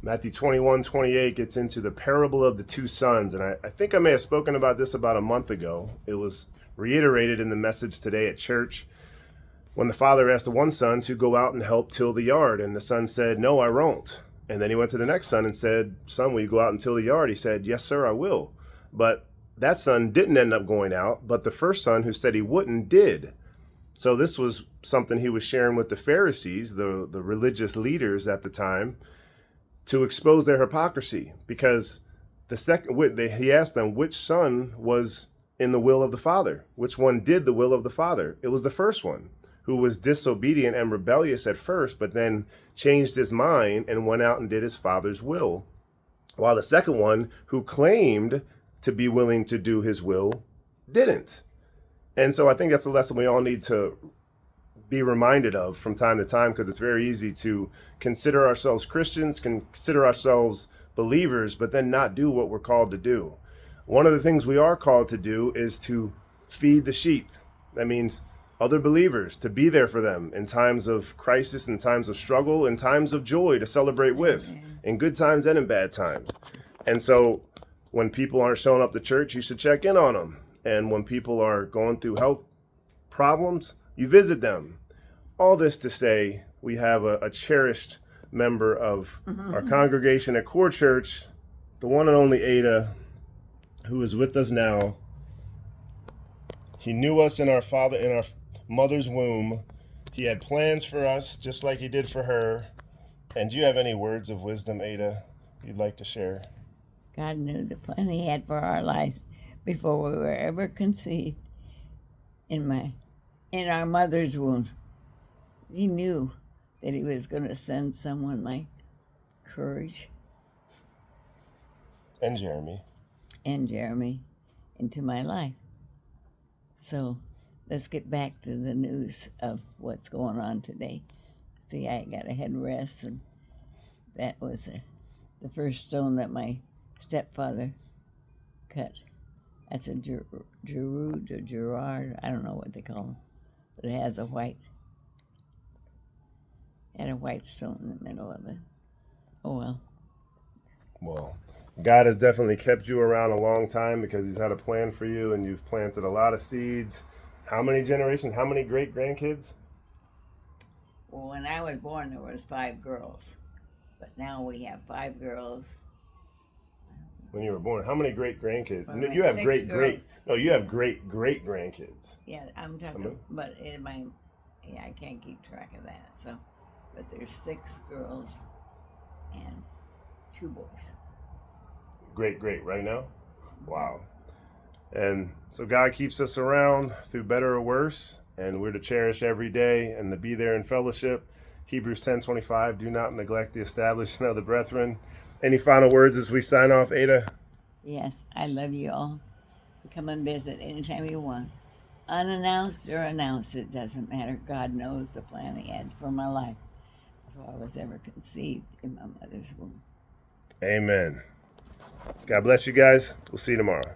Matthew 21:28 gets into the parable of the two sons. And I think I may have spoken about this about a month ago. It was reiterated in the message today at church when the father asked the one son to go out and help till the yard. And the son said, "No, I won't." And then he went to the next son and said, "Son, will you go out and till the yard?" He said, "Yes, sir, I will." But that son didn't end up going out, but the first son who said he wouldn't did. So this was something he was sharing with the Pharisees, the religious leaders at the time, to expose their hypocrisy. Because he asked them which son was in the will of the Father, which one did the will of the Father. It was the first one, who was disobedient and rebellious at first, but then changed his mind and went out and did his Father's will. While the second one, who claimed to be willing to do his will, didn't. And so I think that's a lesson we all need to be reminded of from time to time, because it's very easy to consider ourselves Christians, consider ourselves believers, but then not do what we're called to do. One of the things we are called to do is to feed the sheep. That means other believers, to be there for them in times of crisis, in times of struggle, in times of joy to celebrate with, in good times and in bad times. And so when people aren't showing up to church, you should check in on them. And when people are going through health problems, you visit them. All this to say, we have a cherished member of our congregation at Core Church, the one and only Adah, who is with us now. He knew us in our mother's womb. He had plans for us, just like he did for her. And do you have any words of wisdom, Adah, you'd like to share? God knew the plan he had for our lives before we were ever conceived in our mother's womb. He knew that he was going to send someone like Courage and Jeremy into my life. So let's get back to the news of what's going on today. See, I got a head rest, and that was the first stone that my stepfather cut. That's a Gerard or Gerard, I don't know what they call them, but it has a white stone in the middle of it. Oh well. Well, God has definitely kept you around a long time because he's had a plan for you, and you've planted a lot of seeds. How many generations, how many great grandkids? Well, when I was born, there was 5 girls, but now we have 5 girls. When you were born, how many great grandkids? Well, you have great grandkids. Yeah, I'm talking, but I can't keep track of that. So, but there's 6 girls and 2 boys. Great, right now? Wow. And so God keeps us around through better or worse, and we're to cherish every day and to be there in fellowship. Hebrews 10:25, do not neglect the establishment of the brethren. Any final words as we sign off, Adah? Yes, I love you all. Come and visit anytime you want. Unannounced or announced, it doesn't matter. God knows the plan he had for my life before I was ever conceived in my mother's womb. Amen. God bless you guys. We'll see you tomorrow.